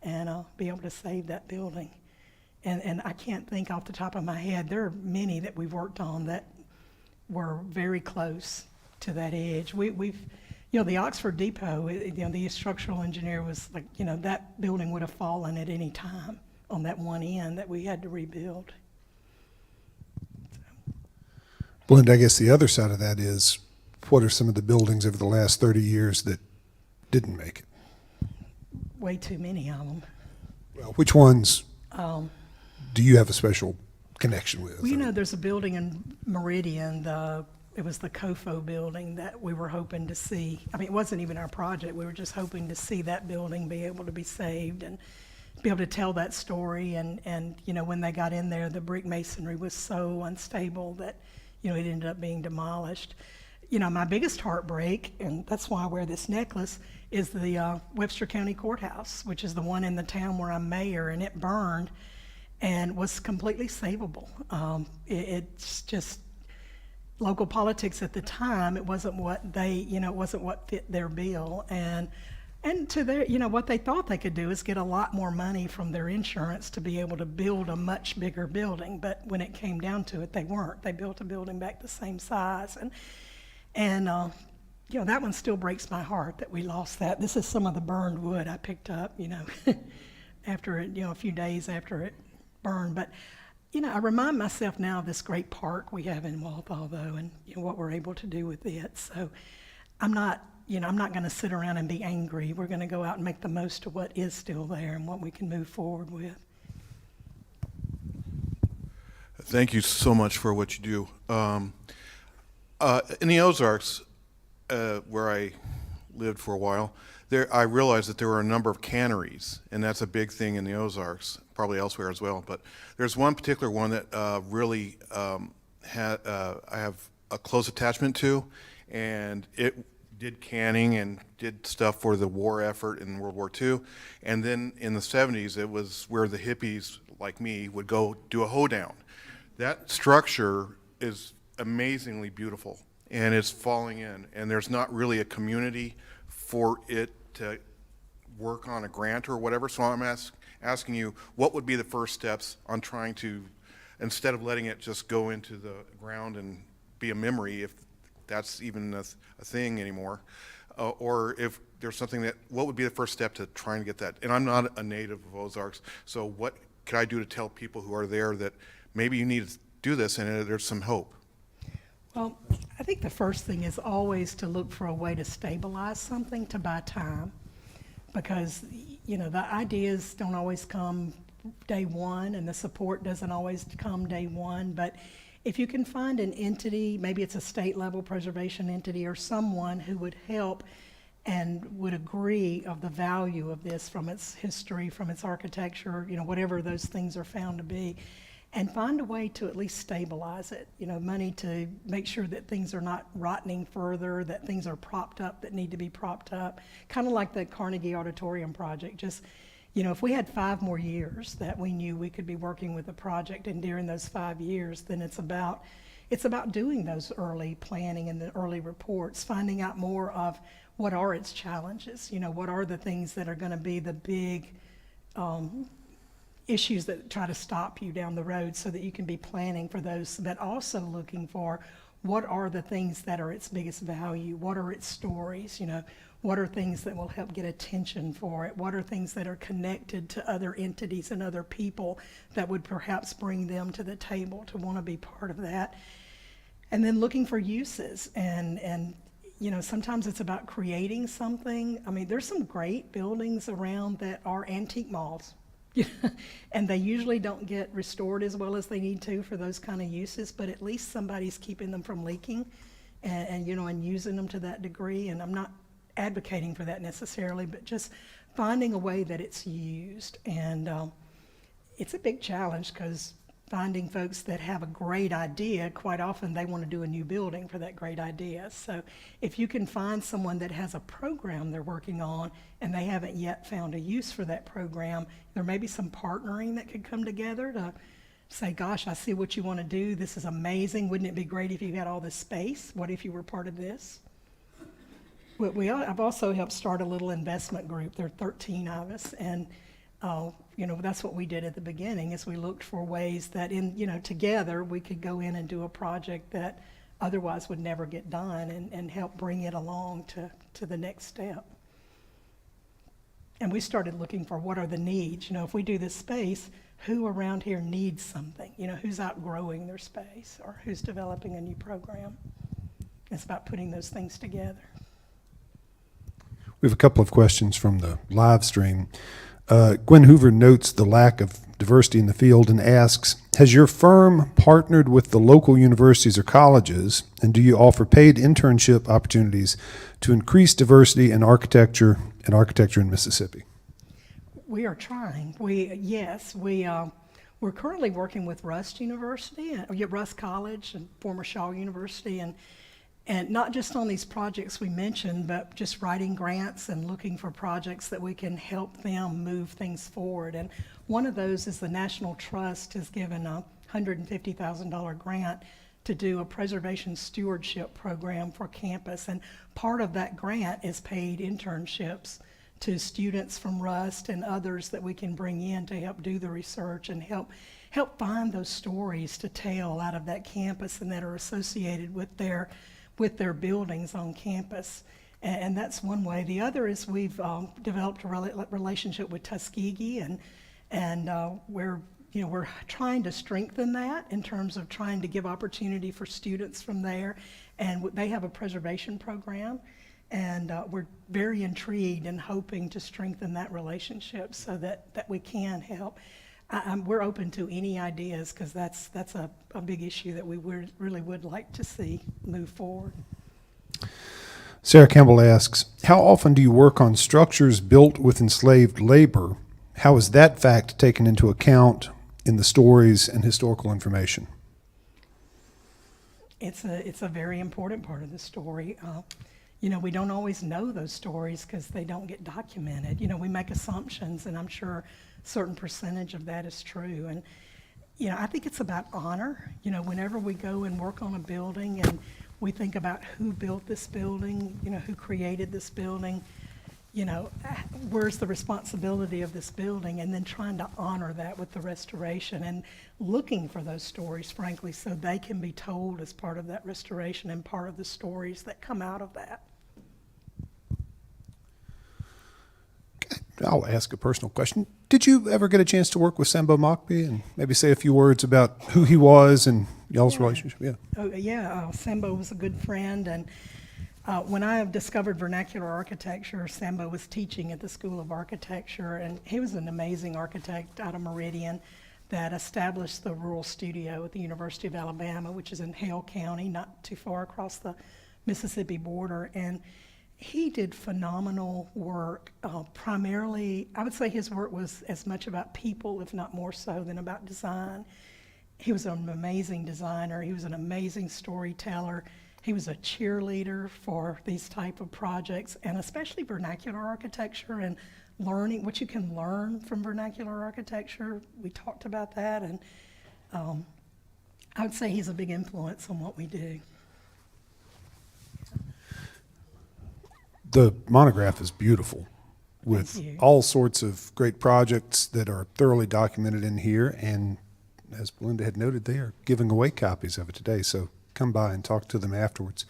and be able to save that building. And I can't think off the top of my head. There are many that we've worked on that were very close to that edge. We've the Oxford Depot, the structural engineer was like, that building would have fallen at any time on that one end that we had to rebuild. Belinda, I guess the other side of that is, what are some of the buildings over the last 30 years that didn't make it? Way too many of them. Well, which ones do you have a special connection with? Well, there's a building in Meridian, it was the COFO building that we were hoping to see. I mean, it wasn't even our project. We were just hoping to see that building be able to be saved and be able to tell that story. And when they got in there, the brick masonry was so unstable that, it ended up being demolished. My biggest heartbreak, and that's why I wear this necklace, is the Webster County Courthouse, which is the one in the town where I'm mayor, and it burned and was completely savable. It's just local politics at the time. It wasn't what it wasn't what fit their bill, and to their, what they thought they could do is get a lot more money from their insurance to be able to build a much bigger building. But when it came down to it, they weren't. They built a building back the same size, and that one still breaks my heart that we lost that. This is some of the burned wood I picked up, after it, a few days after it burned. But, I remind myself now of this great park we have in Walthall, though, and what we're able to do with it. So I'm not going to sit around and be angry. We're going to go out and make the most of what is still there and what we can move forward with. Thank you so much for what you do. In the Ozarks, where I lived for a while, I realized that there were a number of canneries, and that's a big thing in the Ozarks, probably elsewhere as well. But there's one particular one that really I have a close attachment to, and it did canning and did stuff for the war effort in World War II. And then in the 70s, it was where the hippies like me would go do a hoedown. That structure is amazingly beautiful, and it's falling in, and there's not really a community for it to work on a grant or whatever. So I'm asking you, what would be the first steps on trying to, instead of letting it just go into the ground and be a memory, if that's even a thing anymore, or if there's something what would be the first step to trying to get that? And I'm not a native of Ozarks, so what could I do to tell people who are there that maybe you need to do this and there's some hope? Well, I think the first thing is always to look for a way to stabilize something, to buy time, because the ideas don't always come day one, and the support doesn't always come day one. But if you can find an entity, maybe it's a state level preservation entity or someone who would help and would agree of the value of this from its history, from its architecture, whatever those things are found to be, and find a way to at least stabilize it, money to make sure that things are not rotting further, that things are propped up that need to be propped up, kind of like the Carnegie Auditorium project. Just, if we had 5 more years that we knew we could be working with a project, and during those 5 years, then it's about doing those early planning and the early reports, finding out more of what are its challenges, what are the things that are going to be the big issues that try to stop you down the road, so that you can be planning for those, but also looking for what are the things that are its biggest value, what are its stories, What are things that will help get attention for it? What are things that are connected to other entities and other people that would perhaps bring them to the table to want to be part of that? And then looking for uses, and you know, sometimes it's about creating something. I mean, there's some great buildings around that are antique malls, and they usually don't get restored as well as they need to for those kind of uses, but at least somebody's keeping them from leaking and you know, and using them to that degree. And I'm not advocating for that necessarily, but just finding a way that it's used. And it's a big challenge, because finding folks that have a great idea, quite often they want to do a new building for that great idea. So if you can find someone that has a program they're working on and they haven't yet found a use for that program, there may be some partnering that could come together to say, gosh, I see what you want to do. This is amazing. Wouldn't it be great if you had all this space? What if you were part of this? I've also helped start a little investment group. There are 13 of us, and you know, that's what we did at the beginning, is we looked for ways that together we could go in and do a project that otherwise would never get done, and help bring it along to the next step. And we started looking for what are the needs. You know, if we do this space, who around here needs something? You know, who's outgrowing their space, or who's developing a new program? It's about putting those things together. We have a couple of questions from the live stream. Gwen Hoover notes the lack of diversity in the field and asks, has your firm partnered with the local universities or colleges, and do you offer paid internship opportunities to increase diversity in architecture in Mississippi? We are trying. We're currently working with Rust University, Rust College and former Shaw University, and not just on these projects we mentioned, but just writing grants and looking for projects that we can help them move things forward. And one of those is the National Trust has given a $150,000 grant to do a preservation stewardship program for campus. And part of that grant is paid internships to students from Rust and others that we can bring in to help do the research and help find those stories to tell out of that campus and that are associated with their buildings on campus. And that's one way. The other is we've developed a relationship with Tuskegee, and we're trying to strengthen that in terms of trying to give opportunity for students from there. And they have a preservation program, and we're very intrigued and hoping to strengthen that relationship so that we can help. We're open to any ideas, because that's a big issue that we really would like to see move forward. Sarah Campbell asks, how often do you work on structures built with enslaved labor? How is that fact taken into account in the stories and historical information? It's a very important part of the story. We don't always know those stories because they don't get documented. We make assumptions, and I'm sure a certain percentage of that is true. And, I think it's about honor. Whenever we go and work on a building and we think about who built this building, who created this building, where's the responsibility of this building, and then trying to honor that with the restoration and looking for those stories, frankly, so they can be told as part of that restoration and part of the stories that come out of that. I'll ask a personal question. Did you ever get a chance to work with Sambo Mockby and maybe say a few words about who he was and y'all's relationship? Yeah. Oh, yeah. Sambo was a good friend, and when I discovered vernacular architecture, Sambo was teaching at the School of Architecture, and he was an amazing architect out of Marion that established the Rural Studio at the University of Alabama, which is in Hale County, not too far across the Mississippi border. And he did phenomenal work. Primarily, I would say his work was as much about people, if not more so, than about design. He was an amazing designer. He was an amazing storyteller. He was a cheerleader for these type of projects, and especially vernacular architecture and learning what you can learn from vernacular architecture. We talked about that, and I would say he's a big influence on what we do. The monograph is beautiful, with all sorts of great projects that are thoroughly documented in here, and as Belinda had noted, they are giving away copies of it today, so come by and talk to them afterwards.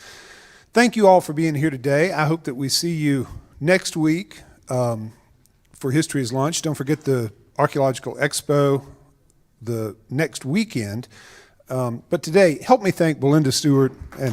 Thank you all for being here today. I hope that we see you next week for History is Lunch. Don't forget the Archaeological Expo the next weekend. But today, help me thank Belinda Stewart and